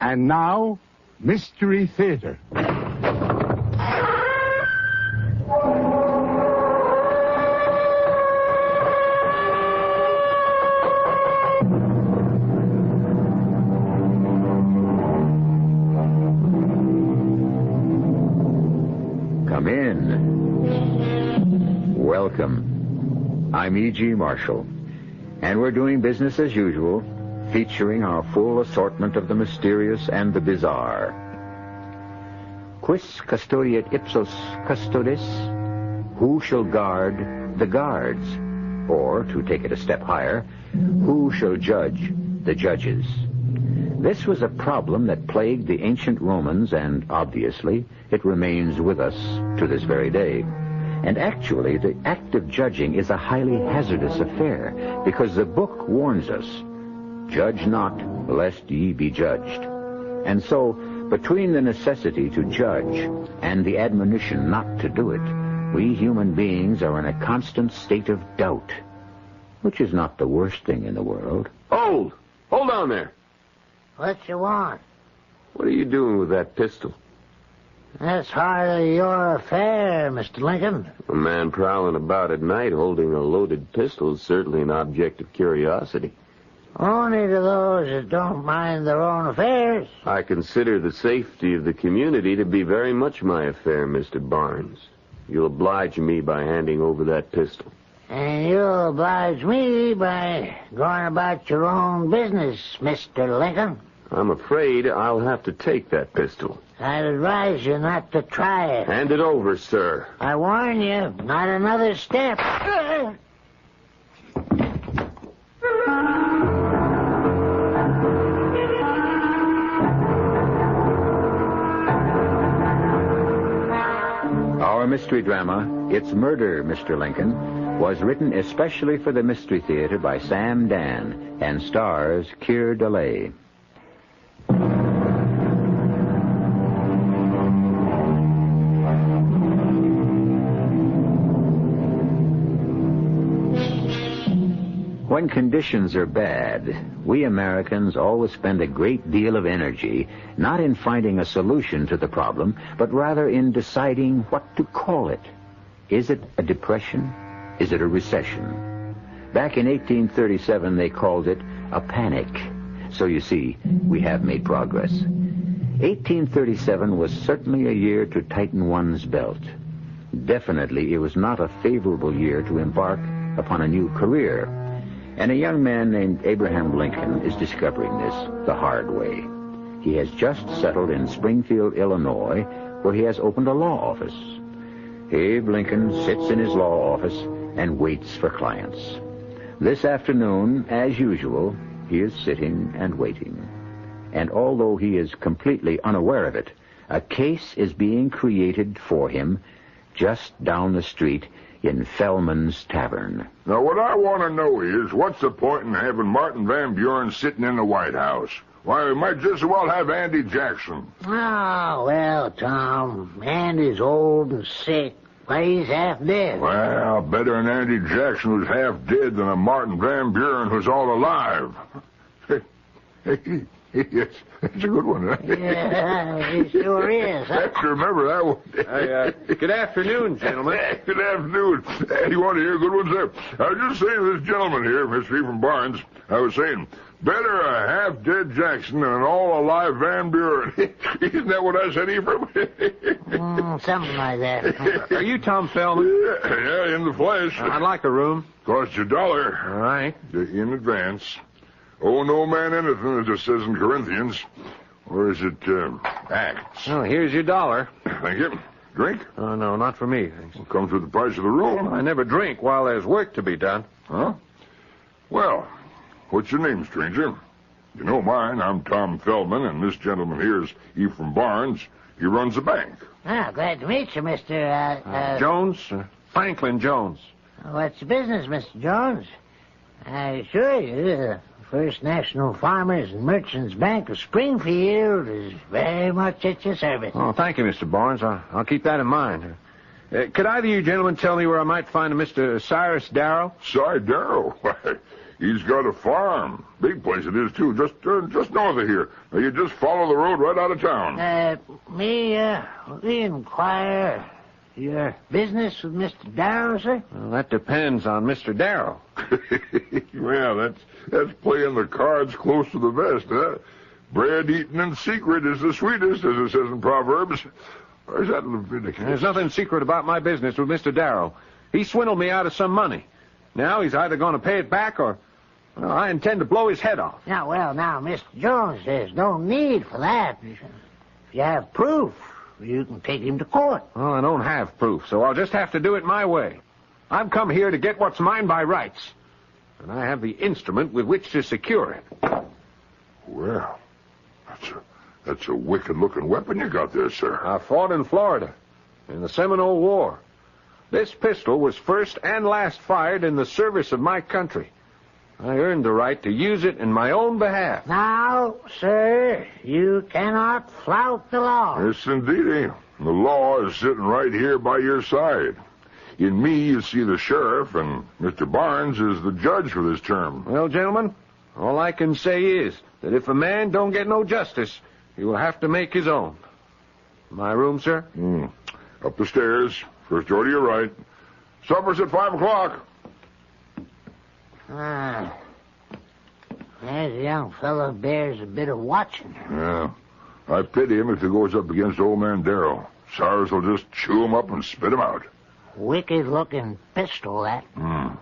And now, Mystery Theater. Come in. Welcome. I'm E.G. Marshall, and we're doing business as usual, featuring our full assortment of the mysterious and the bizarre. Quis custodiet ipsos custodes? Who shall guard the guards? Or, to take it a step higher, who shall judge the judges? This was a problem that plagued the ancient Romans, and obviously it remains with us to this very day. And actually, the act of judging is a highly hazardous affair, because the book warns us, judge not, lest ye be judged. And so, between the necessity to judge and the admonition not to do it, we human beings are in a constant state of doubt, which is not the worst thing in the world. Hold on there. What you want? What are you doing with that pistol? That's hardly your affair, Mr. Lincoln. A man prowling about at night holding a loaded pistol is certainly an object of curiosity. Only to those that don't mind their own affairs. I consider the safety of the community to be very much my affair, Mr. Barnes. You'll oblige me by handing over that pistol. And you'll oblige me by going about your own business, Mr. Lincoln. I'm afraid I'll have to take that pistol. I'd advise you not to try it. Hand it over, sir. I warn you, not another step. Our mystery drama, It's Murder, Mr. Lincoln, was written especially for the Mystery Theater by Sam Dann and stars Keir Dullea. When conditions are bad, we Americans always spend a great deal of energy not in finding a solution to the problem, but rather in deciding what to call it. Is it a depression? Is it a recession? Back in 1837, they called it a panic. So you see, we have made progress. 1837 was certainly a year to tighten one's belt. Definitely, it was not a favorable year to embark upon a new career. And a young man named Abraham Lincoln is discovering this the hard way. He has just settled in Springfield, Illinois, where he has opened a law office. Abe Lincoln sits in his law office and waits for clients. This afternoon, as usual, he is sitting and waiting. And although he is completely unaware of it, a case is being created for him just down the street in Fellman's Tavern. Now, what I want to know is, what's the point in having Martin Van Buren sitting in the White House? Why, we might just as well have Andy Jackson. Oh, well, Tom, Andy's old and sick. Why, he's half dead. Well, better an Andy Jackson who's half dead than a Martin Van Buren who's all alive. Yes, that's a good one, huh? Yeah, he sure is. I have to remember that one. Good afternoon, gentlemen. Good afternoon. You want to hear a good one, sir? I was just saying to this gentleman here, Mr. Ephraim Barnes, I was saying, better a half-dead Jackson than an all-alive Van Buren. Isn't that what I said, Ephraim? Something like that. Are you Tom Feldman? Yeah, in the flesh. I'd like a room. Costs you $1. All right. In advance. Owe no man anything, as it says in Corinthians. Or is it, Acts? Oh, here's your $1. Thank you. Drink? Oh, no, not for me, thanks. Well, comes with the price of the room. I never drink while there's work to be done. Huh? Well, what's your name, stranger? You know mine. I'm Tom Feldman, and this gentleman here is Ephraim Barnes. He runs a bank. Ah, glad to meet you, Mr. Jones? Franklin Jones. What's the business, Mr. Jones? I assure you, the First National Farmers and Merchants Bank of Springfield is very much at your service. Oh, thank you, Mr. Barnes. I'll keep that in mind. Could either of you gentlemen tell me where I might find a Mr. Cyrus Darrow? Cy Darrow? He's got a farm. Big place it is, too, just north of here. Now, you just follow the road right out of town. We inquire your business with Mr. Darrow, sir? Well, that depends on Mr. Darrow. Well, that's playing the cards close to the vest, huh? Bread eaten in secret is the sweetest, as it says in Proverbs. Or is that Leviticus? There's nothing secret about my business with Mr. Darrow. He swindled me out of some money. Now he's either going to pay it back or... Well, I intend to blow his head off. Now, Mr. Jones, there's no need for that. If you have proof, you can take him to court. Well, I don't have proof, so I'll just have to do it my way. I've come here to get what's mine by rights. And I have the instrument with which to secure it. Well, that's a wicked-looking weapon you got there, sir. I fought in Florida in the Seminole War. This pistol was first and last fired in the service of my country. I earned the right to use it in my own behalf. Now, sir, you cannot flout the law. Yes, indeedy. The law is sitting right here by your side. In me, you see the sheriff, and Mr. Barnes is the judge for this term. Well, gentlemen, all I can say is that if a man don't get no justice, he will have to make his own. My room, sir? Up the stairs. First door to your right. Supper's at 5 o'clock. That young fellow bears a bit of watching. Yeah. I pity him if he goes up against old man Darrow. Cyrus will just chew him up and spit him out. Wicked-looking pistol, that. You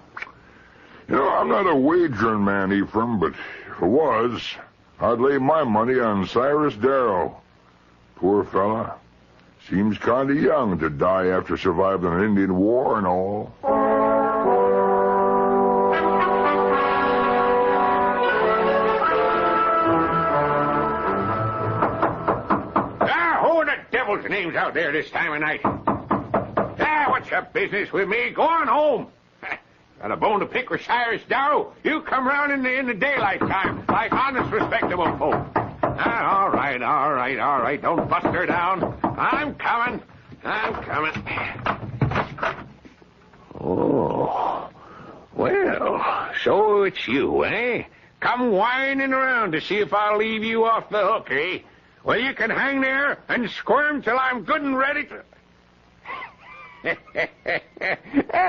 know, I'm not a wagering man, Ephraim, but if I was, I'd lay my money on Cyrus Darrow. Poor fella. Seems kind of young to die after surviving an Indian war and all. Who the devil's name's out there this time of night? What's your business with me? Go on home. Got a bone to pick with Cyrus Darrow? You come round in the daylight time, like honest, respectable folk. All right. Don't bust her down. I'm coming. Oh, well, so it's you, eh? Come whining around to see if I'll leave you off the hook, eh? Well, you can hang there and squirm till I'm good and ready to...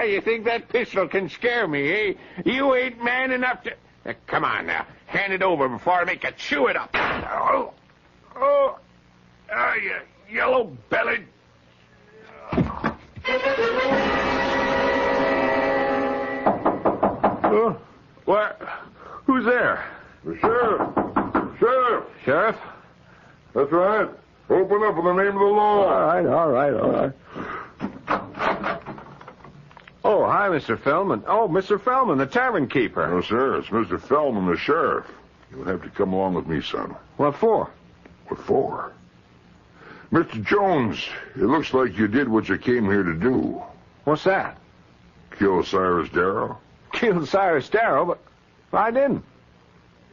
You think that pistol can scare me, eh? You ain't man enough to... Come on now. Hand it over before I make you chew it up. You yellow-bellied... What? Who's there? The sheriff. Sheriff? That's right. Open up in the name of the law. All right. Oh, hi, Mr. Feldman. Oh, Mr. Feldman, the tavern keeper. No, sir. It's Mr. Feldman, the sheriff. You'll have to come along with me, son. What for? What for? Mr. Jones, it looks like you did what you came here to do. What's that? Kill Cyrus Darrow. Killed Cyrus Darrow, but I didn't.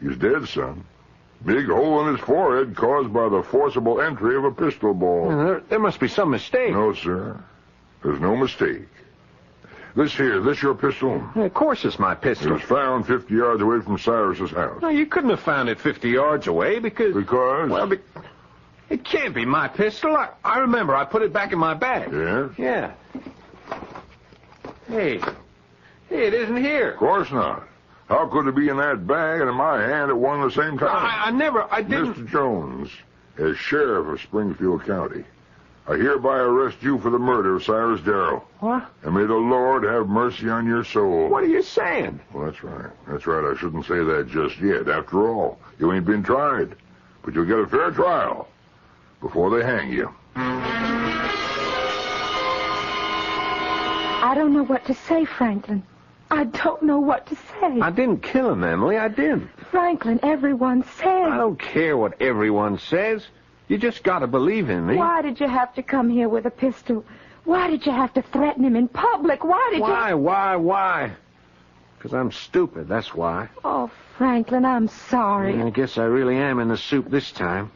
He's dead, son. Big hole in his forehead caused by the forcible entry of a pistol ball. There must be some mistake. No, sir. There's no mistake. This your pistol? Of course it's my It pistol. was found 50 yards away from Cyrus's house. No, you couldn't have found it 50 yards away because... Because? Well, it can't be my pistol. I remember I put it back in my bag. Yes? Yeah. Hey, it isn't here. Of course not. How could it be in that bag and in my hand at one and the same time? I didn't... Mr. Jones, as sheriff of Springfield County, I hereby arrest you for the murder of Cyrus Darrow. What? And may the Lord have mercy on your soul. What are you saying? Well, that's right. I shouldn't say that just yet. After all, you ain't been tried. But you'll get a fair trial before they hang you. I don't know what to say, Franklin. I don't know what to say. I didn't kill him, Emily. I didn't. Franklin, everyone says... I don't care what everyone says. You just got to believe in me. Why did you have to come here with a pistol? Why did you have to threaten him in public? Why? Because I'm stupid, that's why. Oh, Franklin, I'm sorry. I guess I really am in the soup this time.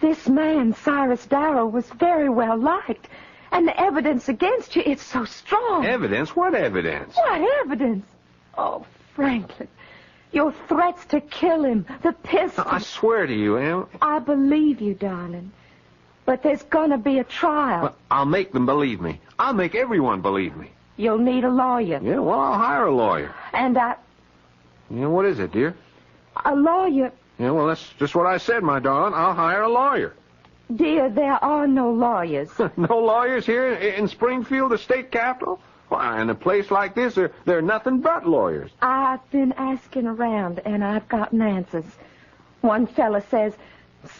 This man, Cyrus Darrow, was very well liked. And the evidence against you, it's so strong. Evidence? What evidence? What evidence? Oh, Franklin, your threats to kill him, the pistol. I swear to you, Em. I believe you, darling. But there's gonna be a trial. Well, I'll make them believe me. I'll make everyone believe me. You'll need a lawyer. Yeah, well, I'll hire a lawyer. And Yeah, what is it, dear? a lawyer... Yeah, well, that's just what I said, my darling. I'll hire a lawyer. Dear, there are no lawyers. No lawyers here in Springfield, the state capital? Why, in a place like this, there are nothing but lawyers. I've been asking around, and I've gotten answers. One fella says,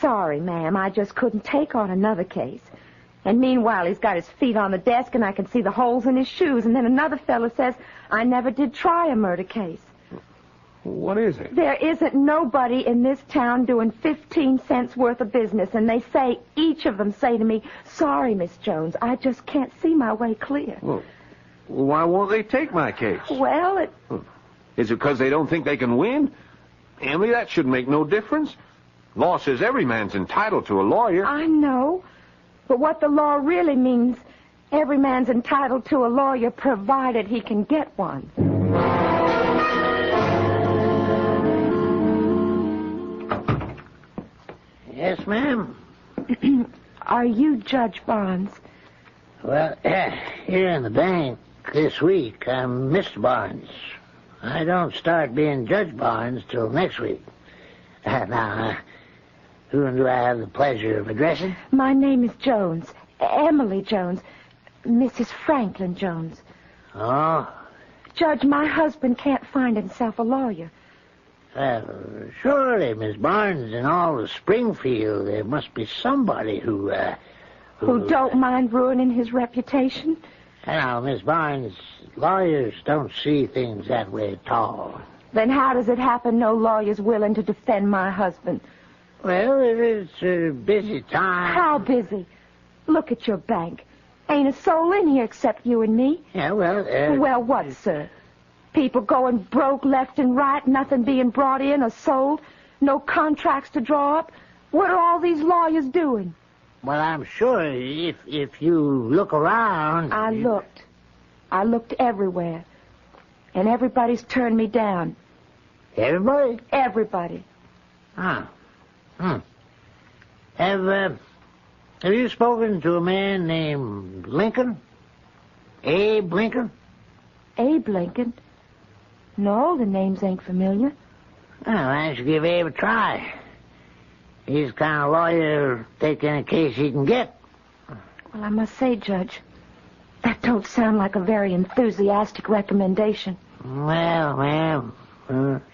sorry, ma'am, I just couldn't take on another case. And meanwhile, he's got his feet on the desk, and I can see the holes in his shoes. And then another fella says, I never did try a murder case. What is it? There isn't nobody in this town doing 15 cents worth of business, and they say, each of them say to me, sorry, Miss Jones, I just can't see my way clear. Well, why won't they take my case? Well, Is it because they don't think they can win? Emily, that should make no difference. Law says every man's entitled to a lawyer. I know. But what the law really means, every man's entitled to a lawyer provided he can get one. Yes, ma'am? Are you Judge Barnes? Well, here in the bank this week, I'm Mr. Barnes. I don't start being Judge Barnes till next week. Now, who do I have the pleasure of addressing? My name is Jones. Emily Jones. Mrs. Franklin Jones. Oh, Judge, my husband can't find himself a lawyer. well, surely, Miss Barnes, in all of Springfield, there must be somebody who don't mind ruining his reputation? Now, Miss Barnes, lawyers don't see things that way at all. Then how does it happen no lawyer's willing to defend my husband? Well, it's a busy time. How busy? Look at your bank. Ain't a soul in here except you and me. Yeah, well, Well, what, sir? People going broke left and right, nothing being brought in or sold, no contracts to draw up. What are all these lawyers doing? Well, I'm sure if you look around... I looked everywhere. And everybody's turned me down. Everybody? Everybody. Ah. Have you spoken to a man named Lincoln? Abe Lincoln? Abe Lincoln? No, the names ain't familiar. Well, why don't you give Abe a try? He's the kind of lawyer who'll take any case he can get. Well, I must say, Judge, that don't sound like a very enthusiastic recommendation. Well, ma'am,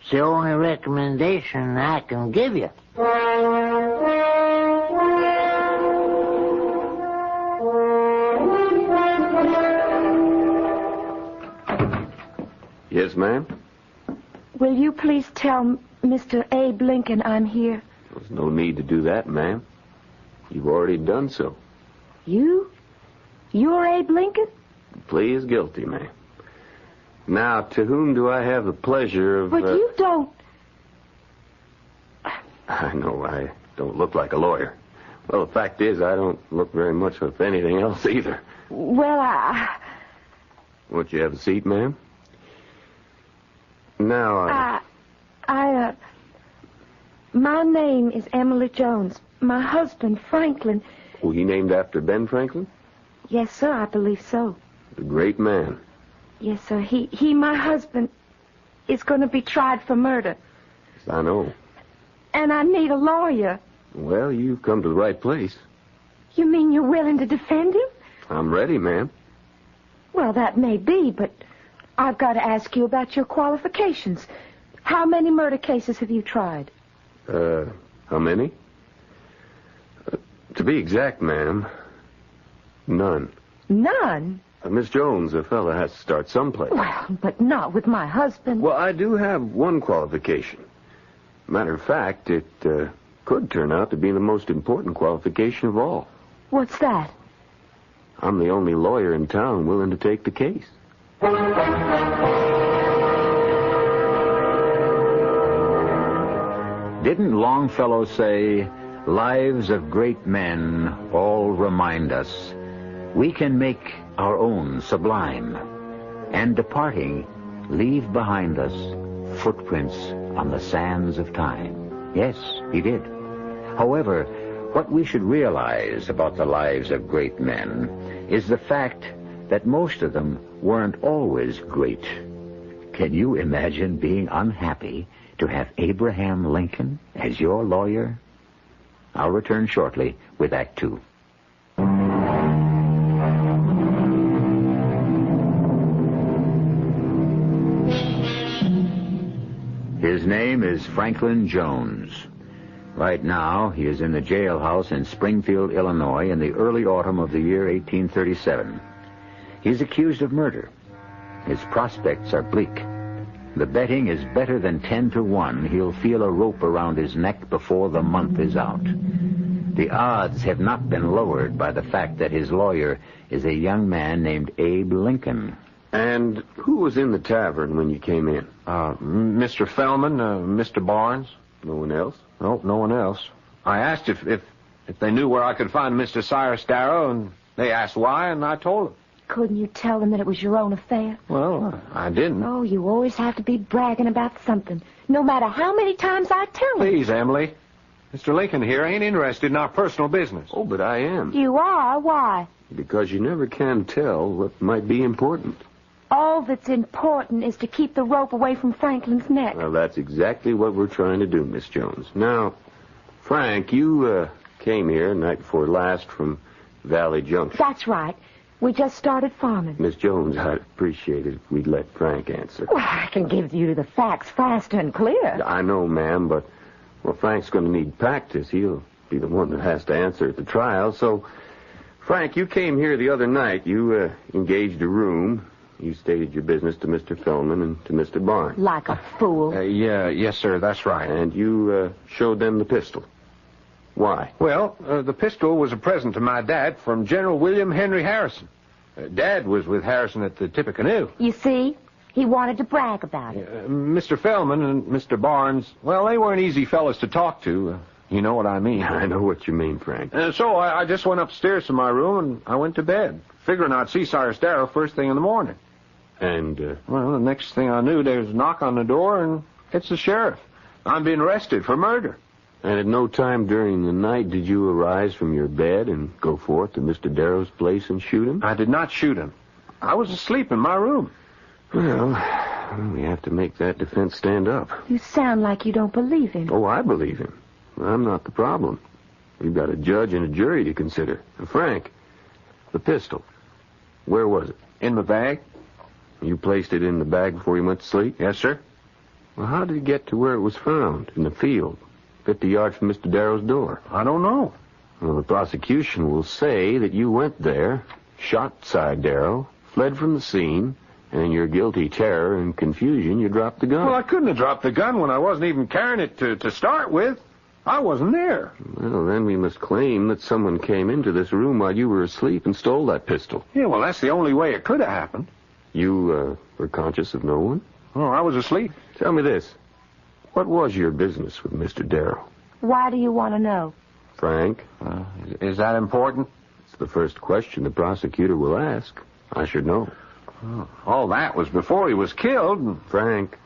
it's the only recommendation I can give you. Yes, ma'am? Will you please tell Mr. Abe Lincoln I'm here? There's no need to do that, ma'am. You've already done so. You? You're Abe Lincoln? The plea is guilty, ma'am. Now, to whom do I have the pleasure of... But you don't... I know I don't look like a lawyer. Well, the fact is, I don't look very much of anything else either. Well, Won't you have a seat, ma'am? Now, my name is Emily Jones. My husband, Franklin... Was he named after Ben Franklin? Yes, sir, I believe so. The great man. Yes, sir. He, my husband, is going to be tried for murder. Yes, I know. And I need a lawyer. Well, you've come to the right place. You mean you're willing to defend him? I'm ready, ma'am. Well, that may be, but I've got to ask you about your qualifications. How many murder cases have you tried? How many? To be exact, ma'am, none. None? Miss Jones, a fella has to start someplace. Well, but not with my husband. Well, I do have one qualification. Matter of fact, it could turn out to be the most important qualification of all. What's that? I'm the only lawyer in town willing to take the case. Didn't Longfellow say, lives of great men all remind us we can make our own sublime, and departing, leave behind us footprints on the sands of time. Yes, he did. However, what we should realize about the lives of great men is the fact that most of them weren't always great. Can you imagine being unhappy to have Abraham Lincoln as your lawyer? I'll return shortly with Act Two. His name is Franklin Jones. Right now, he is in the jailhouse in Springfield, Illinois, in the early autumn of the year 1837. He's accused of murder. His prospects are bleak. The betting is better than 10-1. He'll feel a rope around his neck before the month is out. The odds have not been lowered by the fact that his lawyer is a young man named Abe Lincoln. And who was in the tavern when you came in? Mr. Fellman, Mr. Barnes. No one else? No, no one else. I asked if they knew where I could find Mr. Cyrus Darrow, and they asked why, and I told them. Couldn't you tell them that it was your own affair? Well, I didn't. Oh, you always have to be bragging about something, no matter how many times I tell them. Please, Emily. Mr. Lincoln here ain't interested in our personal business. Oh, but I am. You are? Why? Because you never can tell what might be important. All that's important is to keep the rope away from Franklin's neck. Well, that's exactly what we're trying to do, Miss Jones. Now, Frank, you came here night before last from Valley Junction. That's right. We just started farming. Miss Jones, I'd appreciate it if we'd let Frank answer. Well, I can give you the facts fast and clear. I know, ma'am, but, well, Frank's going to need practice. He'll be the one that has to answer at the trial. So, Frank, you came here the other night. You engaged a room. You stated your business to Mr. Fellman and to Mr. Barnes. Like a fool. Yes, sir, that's right. And you showed them the pistol. Why? Well, the pistol was a present to my dad from General William Henry Harrison. Dad was with Harrison at the Tippecanoe. You see? He wanted to brag about it. Mr. Fellman and Mr. Barnes, well, they weren't easy fellas to talk to. You know what I mean. I know what you mean, Frank. So I just went upstairs to my room and I went to bed, figuring I'd see Cyrus Darrow first thing in the morning. And, well, the next thing I knew, there was a knock on the door, and it's the sheriff. I'm being arrested for murder. And at no time during the night did you arise from your bed and go forth to Mr. Darrow's place and shoot him? I did not shoot him. I was asleep in my room. Well, we have to make that defense stand up. You sound like you don't believe him. Oh, I believe him. I'm not the problem. We've got a judge and a jury to consider. Frank, the pistol, where was it? In the bag. You placed it in the bag before you went to sleep? Yes, sir. Well, how did it get to where it was found, in the field, 50 yards from Mr. Darrow's door? I don't know. Well, the prosecution will say that you went there, shot Cy Darrow, fled from the scene, and in your guilty terror and confusion, you dropped the gun. Well, I couldn't have dropped the gun when I wasn't even carrying it to start with. I wasn't there. Well, then we must claim that someone came into this room while you were asleep and stole that pistol. Yeah, well, that's the only way it could have happened. You, were conscious of no one? Oh, I was asleep. Tell me this. What was your business with Mr. Darrow? Why do you want to know? Frank? Is that important? It's the first question the prosecutor will ask. I should know. Oh, all that was before he was killed. Frank?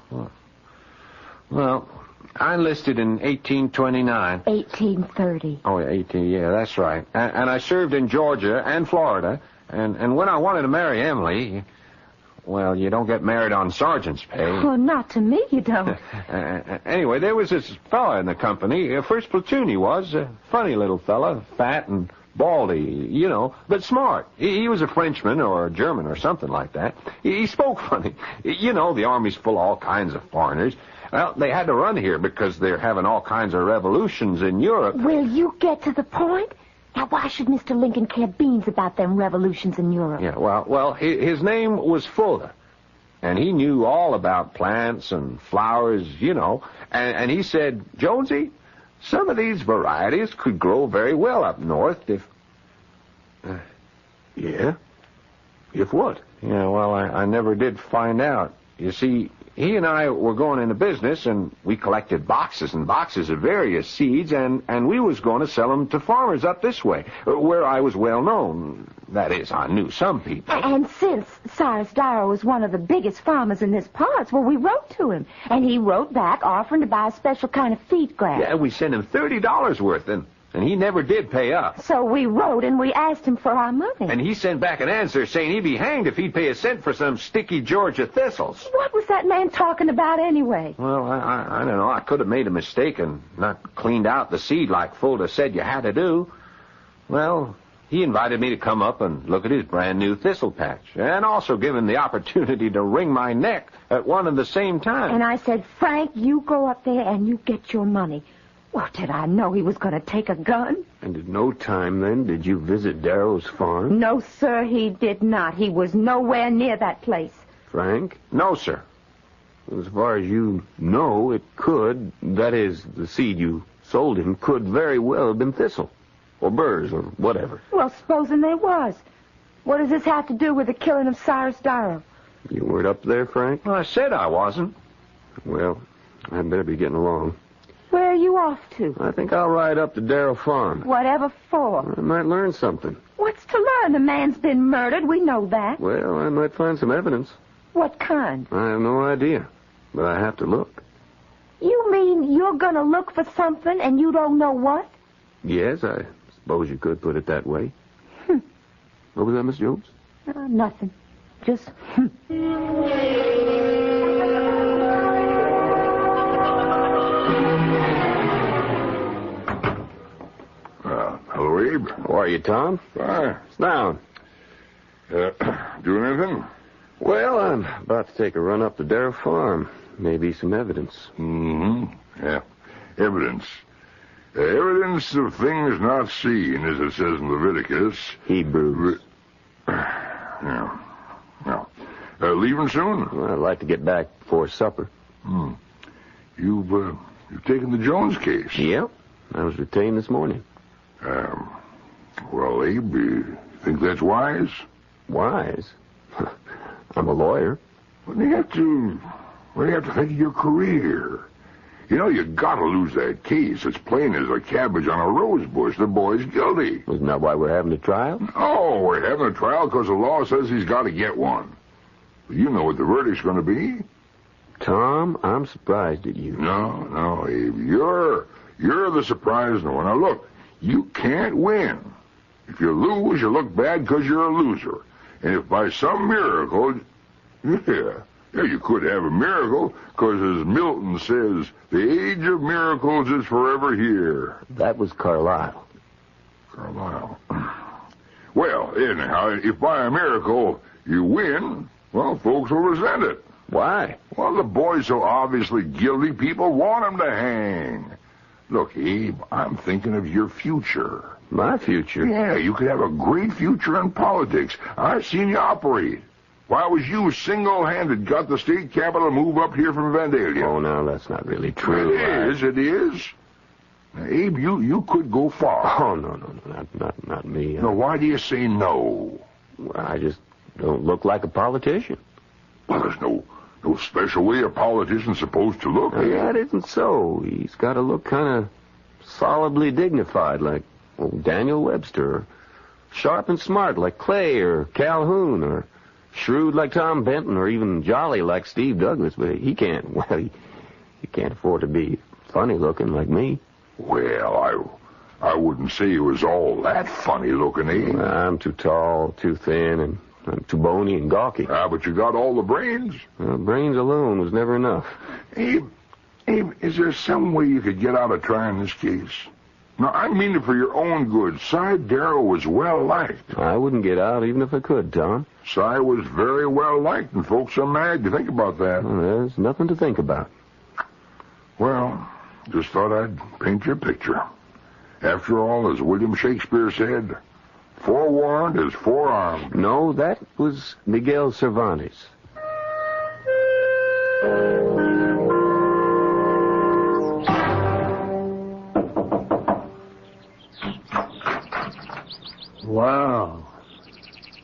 Well, I enlisted in 1829. 1830. Oh, yeah, that's right. And I served in Georgia and Florida. And when I wanted to marry Emily, well, you don't get married on sergeant's pay. Well, not to me, you don't. Anyway, there was this fella in the company, first platoon he was, a funny little fella, fat and baldy, you know, but smart. He was a Frenchman or a German or something like that. He spoke funny. You know, the Army's full of all kinds of foreigners. Well, they had to run here because they're having all kinds of revolutions in Europe. Will you get to the point? Now, why should Mr. Lincoln care beans about them revolutions in Europe? Yeah, well, his name was Fuller, and he knew all about plants and flowers, you know, and he said, Jonesy, some of these varieties could grow very well up north if... Yeah? If what? Yeah, well, I never did find out. You see, he and I were going into business, and we collected boxes and boxes of various seeds, and we was going to sell them to farmers up this way, where I was well known. That is, I knew some people. And since Cyrus Darrow was one of the biggest farmers in this parts, well, we wrote to him. And he wrote back offering to buy a special kind of feed grass. Yeah, we sent him $30 worth, and he never did pay up. So we wrote and we asked him for our money. And he sent back an answer saying he'd be hanged if he'd pay a cent for some sticky Georgia thistles. What was that man talking about anyway? Well, I don't know. I could have made a mistake and not cleaned out the seed like Fulda said you had to do. Well, he invited me to come up and look at his brand new thistle patch, and also give him the opportunity to wring my neck at one and the same time. And I said, Frank, you go up there and you get your money. Well, did I know he was going to take a gun? And at no time, then, did you visit Darrow's farm? No, sir, he did not. He was nowhere near that place. Frank? No, sir. As far as you know, it could, that is, the seed you sold him, could very well have been thistle, or burrs, or whatever. Well, supposing there was. What does this have to do with the killing of Cyrus Darrow? You weren't up there, Frank? Well, I said I wasn't. Well, I'd better be getting along. Where are you off to? I think I'll ride up to Darrow Farm. Whatever for? I might learn something. What's to learn? The man's been murdered. We know that. Well, I might find some evidence. What kind? I have no idea, but I have to look. You mean you're going to look for something and you don't know what? Yes, I suppose you could put it that way. What was that, Miss Jones? Nothing. Just, Hello, Abe. How are you, Tom? Hi. Sit down. Doing anything? Well, I'm about to take a run up to Darrow Farm. Maybe some evidence. Mm-hmm. Yeah. Evidence. Evidence of things not seen, as it says in Leviticus. Hebrews. Yeah. Yeah. Leaving soon? Well, I'd like to get back before supper. You've taken the Jones case. Yep. I was retained this morning. Well, Abe, you think that's wise? Wise? I'm a lawyer. What do you have to think of your career? You know, you gotta lose that case. It's plain as a cabbage on a rose bush. The boy's guilty. Isn't that why we're having a trial? Oh, we're having a trial because the law says he's got to get one. But you know what the verdict's going to be. Tom, I'm surprised at you. No, Abe. You're the surprised one. Now, look, you can't win. If you lose, you look bad because you're a loser. And if by some miracle, you could have a miracle, because as Milton says, the age of miracles is forever here. That was Carlyle. Carlyle. Well, anyhow, if by a miracle you win, well, folks will resent it. Why? Well, the boy's so obviously guilty, people want him to hang. Look, Abe, I'm thinking of your future. My future? Yeah, you could have a great future in politics. I've seen you operate. Why was you single-handed got the state capital to move up here from Vandalia? Oh, now, that's not really true. It is. Now, Abe, you could go far. Oh, no, not me. No, why do you say no? Well, I just don't look like a politician. Well, there's no special way a politician's supposed to look. That isn't so. He's got to look kind of solidly dignified, like Daniel Webster, or sharp and smart like Clay or Calhoun, or shrewd like Tom Benton, or even jolly like Steve Douglas. But he can't afford to be funny looking like me. Well, I wouldn't say he was all that funny looking, eh? I'm too tall, too thin, and I'm too bony and gawky. But you got all the brains. Brains alone was never enough. Abe, is there some way you could get out of trying this case? No, I mean it for your own good. Cy Darrow was well-liked. I wouldn't get out even if I could, Tom. Cy was very well-liked, and folks are mad to think about that. Well, there's nothing to think about. Well, just thought I'd paint you a picture. After all, as William Shakespeare said, forewarned is forearmed. No, that was Miguel Cervantes. Wow.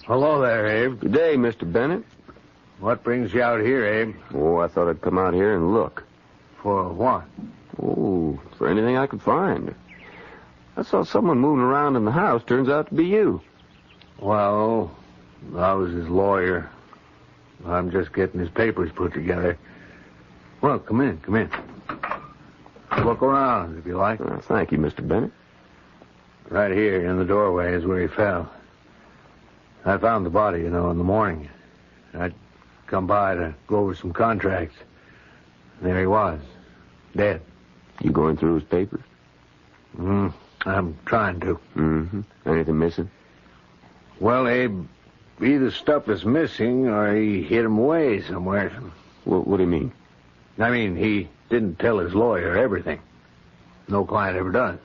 Hello there, Abe. Good day, Mr. Bennett. What brings you out here, Abe? Oh, I thought I'd come out here and look. For what? Oh, for anything I could find. I saw someone moving around in the house. Turns out to be you. Well, I was his lawyer. I'm just getting his papers put together. Well, come in. Look around, if you like. Thank you, Mr. Bennett. Right here in the doorway is where he fell. I found the body, in the morning. I'd come by to go over some contracts. There he was, dead. You going through his papers? I'm trying to. Mm-hmm. Anything missing? Well, Abe, either stuff is missing or he hid him away somewhere. What do you mean? I mean, he didn't tell his lawyer everything. No client ever does.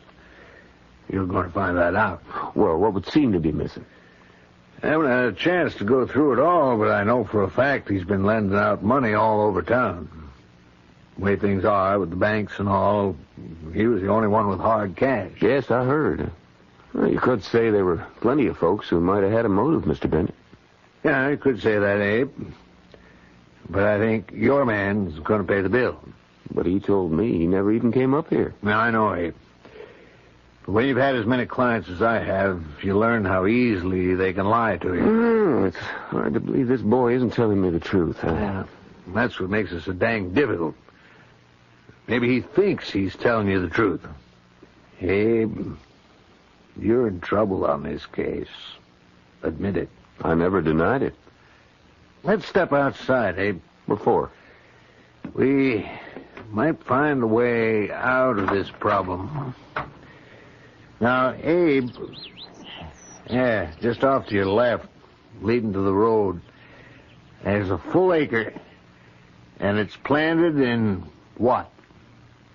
You're going to find that out. Well, what would seem to be missing? I haven't had a chance to go through it all, but I know for a fact he's been lending out money all over town. The way things are with the banks and all, he was the only one with hard cash. Yes, I heard. Well, you could say there were plenty of folks who might have had a motive, Mr. Bennett. Yeah, you could say that, Abe. But I think your man's going to pay the bill. But he told me he never even came up here. Now, I know, Abe. But when you've had as many clients as I have, you learn how easily they can lie to you. It's hard to believe this boy isn't telling me the truth. Yeah, that's what makes it so dang difficult. Maybe he thinks he's telling you the truth. Abe, you're in trouble on this case. Admit it. I never denied it. Let's step outside, Abe. What for? We might find a way out of this problem. Now, Abe, just off to your left, leading to the road, there's a full acre, and it's planted in what?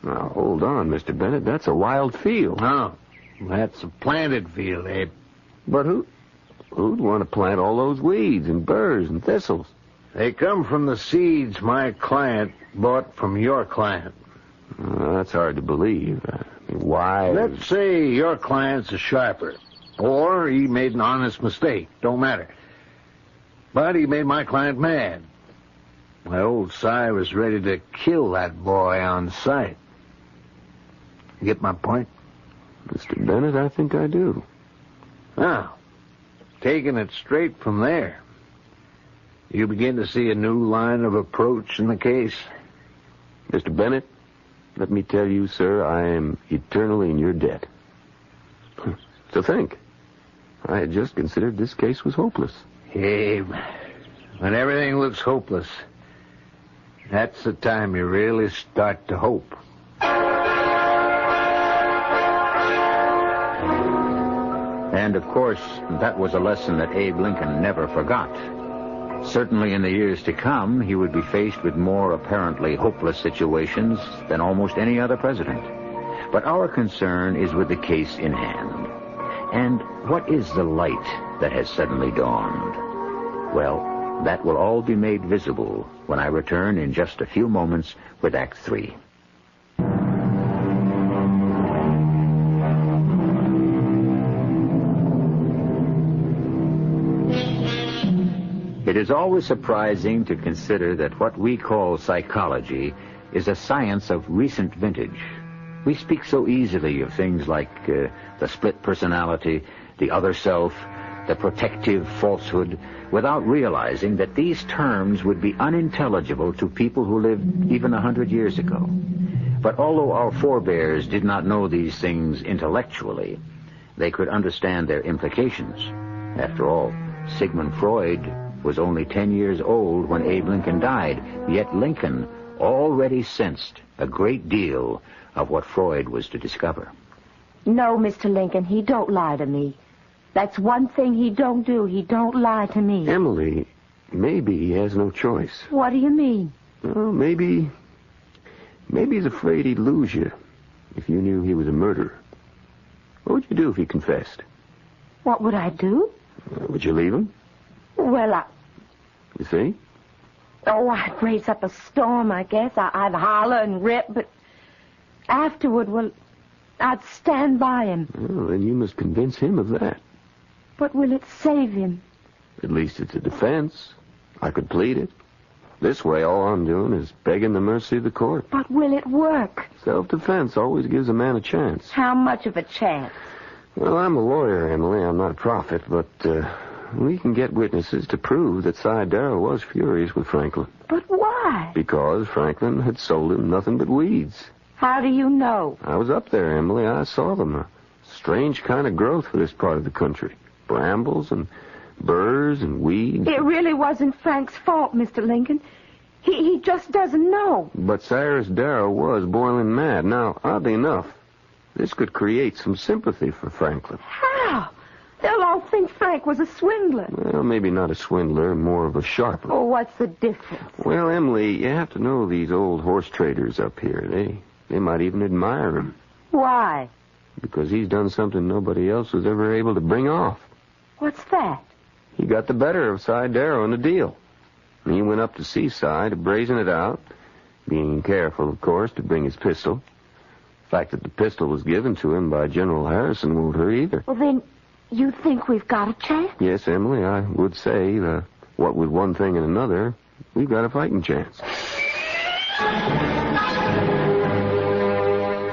Now, hold on, Mr. Bennett. That's a wild field. No, that's a planted field, Abe. But who'd want to plant all those weeds and burrs and thistles? They come from the seeds my client bought from your client. That's hard to believe. Why? Let's say your client's a sharper, or he made an honest mistake. Don't matter. But he made my client mad. My old Si was ready to kill that boy on sight. You get my point? Mr. Bennett, I think I do. Now, taking it straight from there, you begin to see a new line of approach in the case. Mr. Bennett, let me tell you, sir, I am eternally in your debt. So think. I had just considered this case was hopeless. Abe, when everything looks hopeless, that's the time you really start to hope. And, of course, that was a lesson that Abe Lincoln never forgot. Certainly in the years to come, he would be faced with more apparently hopeless situations than almost any other president. But our concern is with the case in hand. And what is the light that has suddenly dawned? Well, that will all be made visible when I return in just a few moments with Act 3. It is always surprising to consider that what we call psychology is a science of recent vintage. We speak so easily of things like the split personality, the other self, the protective falsehood, without realizing that these terms would be unintelligible to people who lived even 100 years ago. But although our forebears did not know these things intellectually, they could understand their implications. After all, Sigmund Freud was only 10 years old when Abe Lincoln died, yet Lincoln already sensed a great deal of what Freud was to discover. No, Mr. Lincoln, he don't lie to me. That's one thing he don't do. He don't lie to me. Emily, maybe he has no choice. What do you mean? Well, maybe he's afraid he'd lose you if you knew he was a murderer. What would you do if he confessed? What would I do? Would you leave him? Well, You see? I'd raise up a storm, I guess. I'd holler and rip, but afterward, I'd stand by him. Well, then you must convince him of that. But will it save him? At least it's a defense. I could plead it. This way, all I'm doing is begging the mercy of the court. But will it work? Self-defense always gives a man a chance. How much of a chance? Well, I'm a lawyer, Emily. I'm not a prophet, but we can get witnesses to prove that Cy Darrow was furious with Franklin. But why? Because Franklin had sold him nothing but weeds. How do you know? I was up there, Emily. I saw them. A strange kind of growth for this part of the country. Brambles and burrs and weeds. It really wasn't Frank's fault, Mr. Lincoln. He just doesn't know. But Cyrus Darrow was boiling mad. Now, oddly enough, this could create some sympathy for Franklin. How? They'll all think Frank was a swindler. Well, maybe not a swindler, more of a sharper. Oh, what's the difference? Well, Emily, you have to know these old horse traders up here. They might even admire him. Why? Because he's done something nobody else was ever able to bring off. What's that? He got the better of Cy Darrow in the deal. And he went up to see Cy to brazen it out, being careful, of course, to bring his pistol. The fact that the pistol was given to him by General Harrison won't hurt either. Well, then, you think we've got a chance? Yes, Emily, I would say, what with one thing and another, we've got a fighting chance.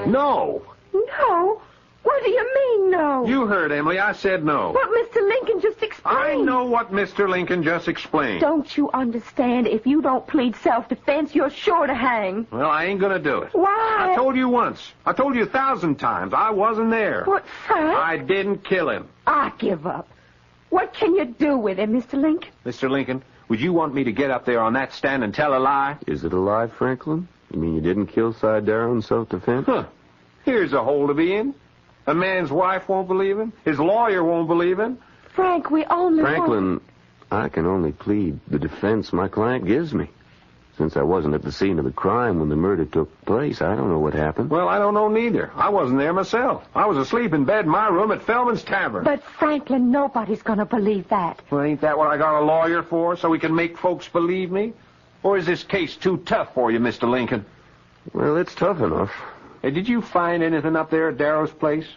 No! No? What do you mean, no? You heard, Emily. I said no. What Mr. Lincoln just explained. I know what Mr. Lincoln just explained. Don't you understand? If you don't plead self-defense, you're sure to hang. Well, I ain't gonna do it. Why? I told you once. I told you 1,000 times. I wasn't there. What, Frank? I didn't kill him. I give up. What can you do with him, Mr. Lincoln? Mr. Lincoln, would you want me to get up there on that stand and tell a lie? Is it a lie, Franklin? You mean you didn't kill Cy Darrow in self-defense? Huh. Here's a hole to be in. A man's wife won't believe him. His lawyer won't believe him. Frank, we only Franklin, I can only plead the defense my client gives me. Since I wasn't at the scene of the crime when the murder took place, I don't know what happened. Well, I don't know neither. I wasn't there myself. I was asleep in bed in my room at Feldman's Tavern. But, Franklin, nobody's going to believe that. Well, ain't that what I got a lawyer for, so we can make folks believe me? Or is this case too tough for you, Mr. Lincoln? Well, it's tough enough. Hey, did you find anything up there at Darrow's place?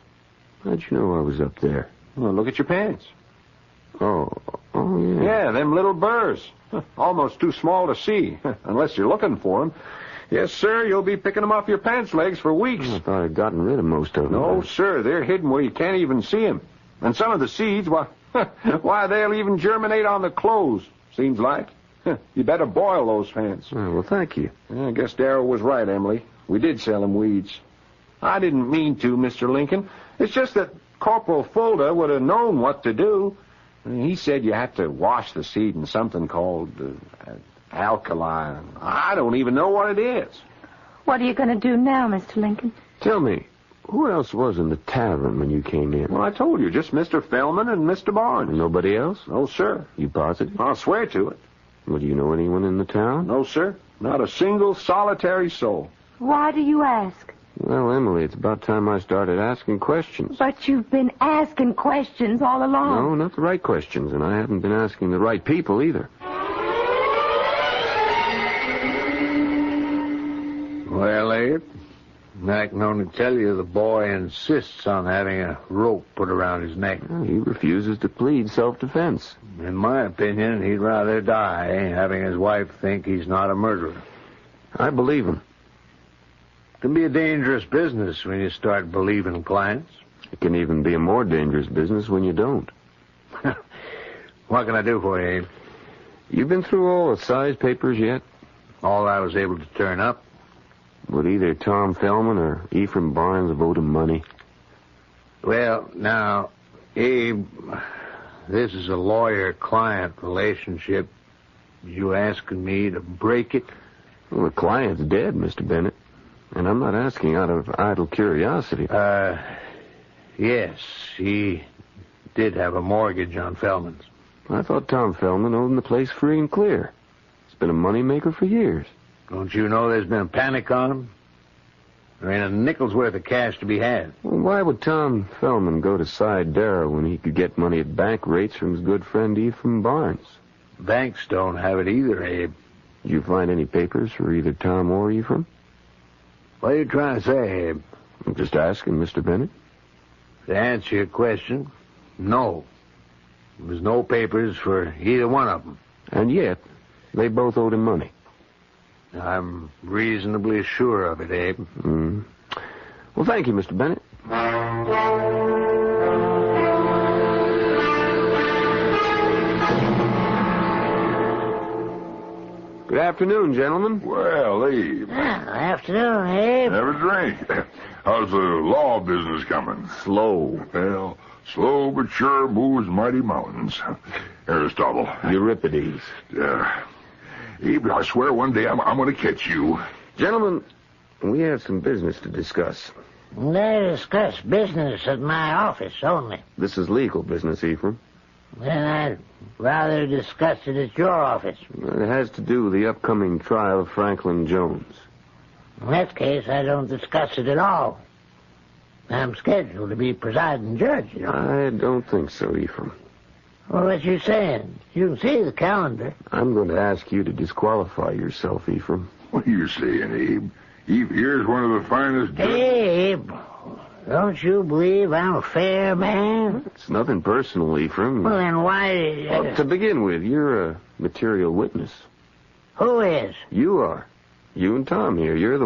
How'd you know I was up there? Well, look at your pants. Oh, yeah. Yeah, them little burrs. Almost too small to see, unless you're looking for them. Yes, sir, you'll be picking them off your pants legs for weeks. I thought I'd gotten rid of most of them. No, sir, they're hidden where you can't even see them. And some of the seeds, why, they'll even germinate on the clothes, seems like. You better boil those pants. Oh, well, thank you. Yeah, I guess Darrow was right, Emily. We did sell him weeds. I didn't mean to, Mr. Lincoln. It's just that Corporal Fulda would have known what to do. He said you had to wash the seed in something called alkali. I don't even know what it is. What are you going to do now, Mr. Lincoln? Tell me, who else was in the tavern when you came in? Well, I told you, just Mr. Feldman and Mr. Barnes. Nobody else? No, sir. You positive? I'll swear to it. Well, do you know anyone in the town? No, sir. Not a single solitary soul. Why do you ask? Well, Emily, it's about time I started asking questions. But you've been asking questions all along. No, not the right questions, and I haven't been asking the right people either. Well, Abe, I can only tell you the boy insists on having a rope put around his neck. Well, he refuses to plead self-defense. In my opinion, he'd rather die having his wife think he's not a murderer. I believe him. It can be a dangerous business when you start believing clients. It can even be a more dangerous business when you don't. What can I do for you, Abe? You've been through all the size papers yet? All I was able to turn up. Would either Tom Feldman or Ephraim Barnes have owed him money? Well, now, Abe, this is a lawyer-client relationship. You asking me to break it? Well, the client's dead, Mr. Bennett. And I'm not asking out of idle curiosity. Yes, he did have a mortgage on Feldman's. I thought Tom Feldman owned the place free and clear. It's been a moneymaker for years. Don't you know there's been a panic on him? There ain't a nickel's worth of cash to be had. Well, why would Tom Feldman go to Cy Darrow when he could get money at bank rates from his good friend Ephraim Barnes? Banks don't have it either, Abe. Did you find any papers for either Tom or Ephraim? What are you trying to say, Abe? I'm just asking, Mr. Bennett. To answer your question, no. There was no papers for either one of them. And yet, they both owed him money. I'm reasonably sure of it, Abe. Well, thank you, Mr. Bennett. Good afternoon, gentlemen. Well, Abe. Afternoon, Abe. Have a drink. How's the law business coming? Slow. Well, slow but sure moves mighty mountains. Aristotle. Euripides. Abe, I swear one day I'm going to catch you. Gentlemen, we have some business to discuss. They discuss business at my office only. This is legal business, Ephraim. Then I'd rather discuss it at your office. It has to do with the upcoming trial of Franklin Jones. In that case, I don't discuss it at all. I'm scheduled to be presiding judge, you know. I don't think so, Ephraim. Well, what you saying? You can see the calendar. I'm going to ask you to disqualify yourself, Ephraim. What are you saying, Abe? Abe here's one of the finest... Abe, don't you believe I'm a fair man? It's nothing personal, Ephraim. Well, then why... Well, to begin with, you're a material witness. Who is? You are. You and Tom here. You're the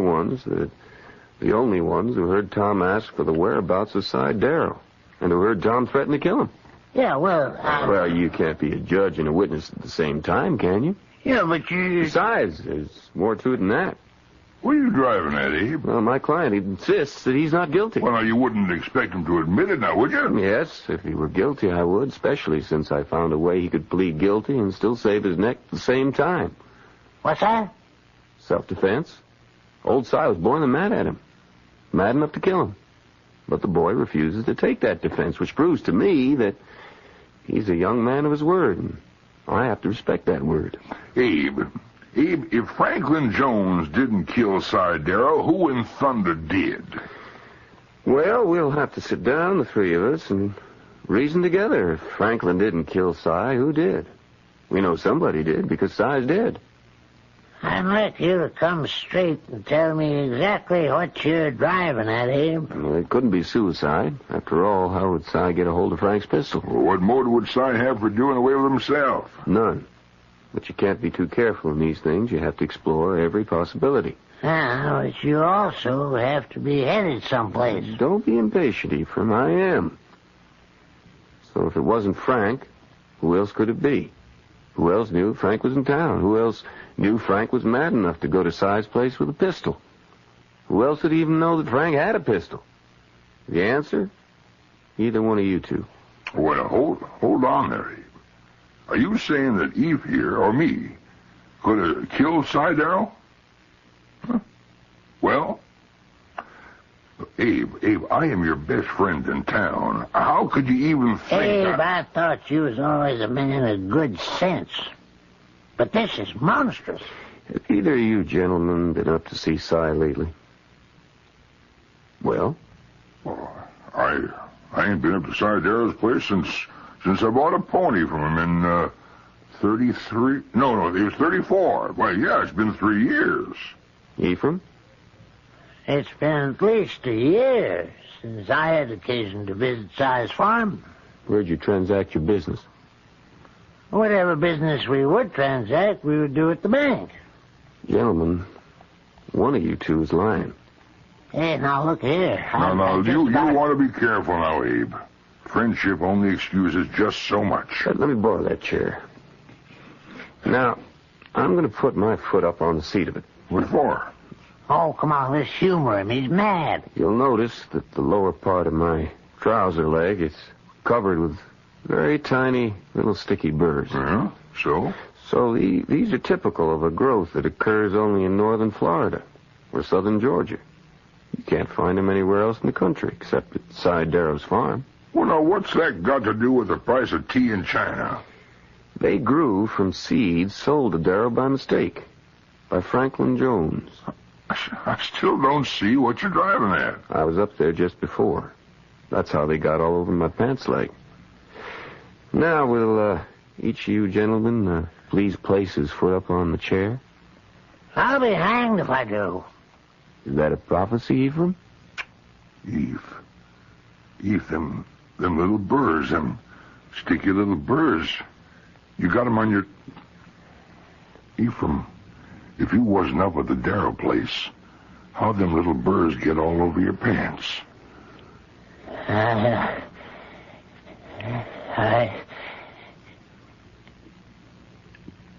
only ones who heard Tom ask for the whereabouts of Cy Darrow, and who heard Tom threaten to kill him. Yeah, well... Well, you can't be a judge and a witness at the same time, can you? Yeah, but you... Besides, there's more to it than that. What are you driving at, Abe? Well, my client insists that he's not guilty. Well, now, you wouldn't expect him to admit it now, would you? Yes, if he were guilty, I would, especially since I found a way he could plead guilty and still save his neck at the same time. What's that? Self-defense. Old Cy was born and mad at him. Mad enough to kill him. But the boy refuses to take that defense, which proves to me that he's a young man of his word, and I have to respect that word. Abe, if Franklin Jones didn't kill Cy Darrow, who in thunder did? Well, we'll have to sit down, the three of us, and reason together. If Franklin didn't kill Cy, who did? We know somebody did, because Cy's dead. I'd like you to come straight and tell me exactly what you're driving at, Abe. Well, it couldn't be suicide. After all, how would Cy get a hold of Frank's pistol? Well, what motive would Cy have for doing away with himself? None. But you can't be too careful in these things. You have to explore every possibility. But you also have to be headed someplace. Don't be impatient, Ephraim. I am. So if it wasn't Frank, who else could it be? Who else knew Frank was in town? Who else knew Frank was mad enough to go to Cy's place with a pistol? Who else would even know that Frank had a pistol? The answer? Either one of you two. Well, hold on there, Abe. Are you saying that Eve here, or me, could have killed Cy Darrow? Huh? Well, Abe, I am your best friend in town. How could you even think... Abe, I thought you was always a man of good sense. But this is monstrous. Have either of you gentlemen been up to see Cy lately? Well? I ain't been up to Cy Darrow's place since I bought a pony from him in 33... No, it was 34. Well, yeah, it's been 3 years. Ephraim? It's been at least a year since I had occasion to visit Cy's farm. Where'd you transact your business? Whatever business we would transact, we would do at the bank. Gentlemen, one of you two is lying. Hey, now look here. Now, you want to be careful now, Abe. Friendship only excuses just so much. Let me borrow that chair. Now, I'm going to put my foot up on the seat of it. What for? Oh, come on, let's humor him. He's mad. You'll notice that the lower part of my trouser leg is covered with very tiny little sticky burrs. Yeah, so? So these are typical of a growth that occurs only in northern Florida or southern Georgia. You can't find them anywhere else in the country except at Cy Darrow's farm. Well, now, what's that got to do with the price of tea in China? They grew from seeds sold to Darrow by mistake, by Franklin Jones. I still don't see what you're driving at. I was up there just before. That's how they got all over my pants leg. Now, will each of you gentlemen please place his foot up on the chair? I'll be hanged if I do. Is that a prophecy, Ephraim? Eve, them little burrs, them sticky little burrs. You got them on your... Ephraim, if you wasn't up at the Darrow place, how'd them little burrs get all over your pants?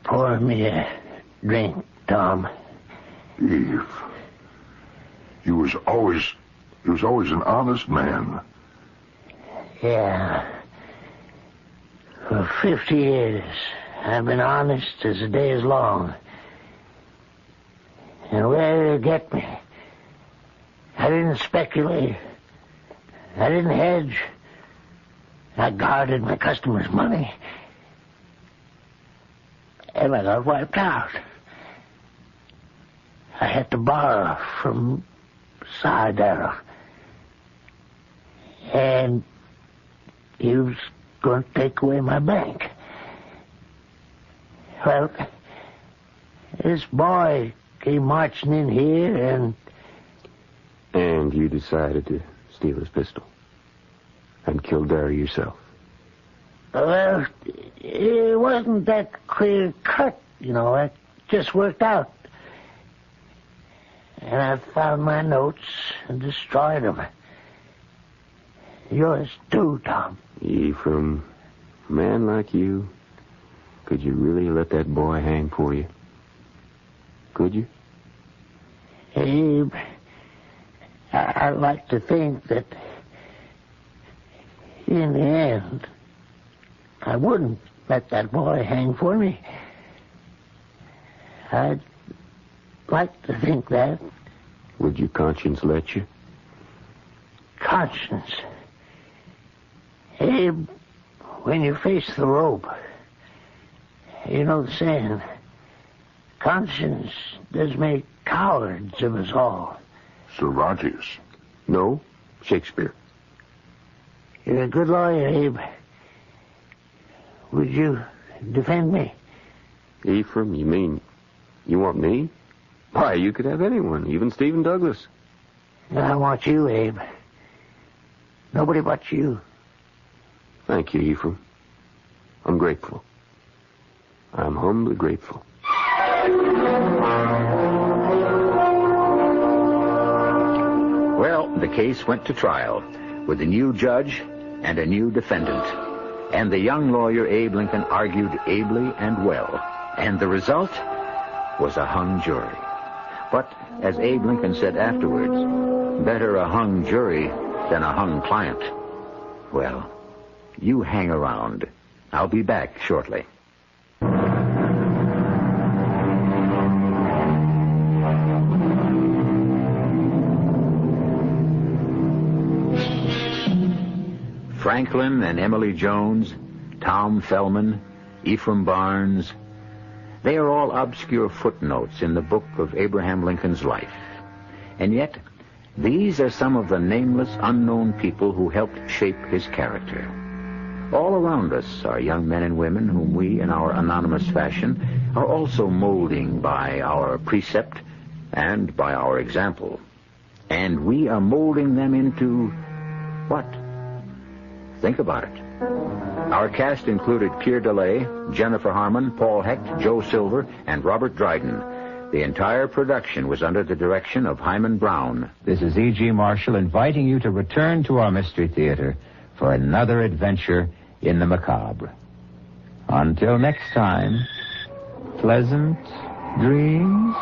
Pour me a drink, Tom. Eve, you was always an honest man. Yeah. For 50 years, I've been honest as the day is long. And where did it get me? I didn't speculate. I didn't hedge. I guarded my customers' money. And I got wiped out. I had to borrow from Darrow. And he was going to take away my bank. Well, this boy came marching in here and... And you decided to steal his pistol and kill Darrow yourself. Well, it wasn't that clear cut, you know. It just worked out. And I found my notes and destroyed them. Yours too, Tom. Ephraim, a man like you, could you really let that boy hang for you? Could you? Abe, I like to think that in the end, I wouldn't let that boy hang for me. I'd like to think that. Would your conscience let you? Conscience. Abe, when you face the rope, you know the saying, conscience does make cowards of us all. Cervantes. No, Shakespeare. You're a good lawyer, Abe. Would you defend me? Ephraim, you mean you want me? Why, you could have anyone, even Stephen Douglas. I want you, Abe. Nobody but you. Thank you, Ephraim. I'm grateful. I'm humbly grateful. Well, the case went to trial with a new judge and a new defendant. And the young lawyer Abe Lincoln argued ably and well. And the result was a hung jury. But, as Abe Lincoln said afterwards, better a hung jury than a hung client. Well, you hang around. I'll be back shortly. Franklin and Emily Jones, Tom Fellman, Ephraim Barnes, they are all obscure footnotes in the book of Abraham Lincoln's life. And yet, these are some of the nameless, unknown people who helped shape his character. All around us are young men and women whom we, in our anonymous fashion, are also molding by our precept and by our example. And we are molding them into what? Think about it. Our cast included Keir, Jennifer Harmon, Paul Hecht, Joe Silver, and Robert Dryden. The entire production was under the direction of Hyman Brown. This is E.G. Marshall inviting you to return to our Mystery Theater for another adventure in the macabre. Until next time, pleasant dreams.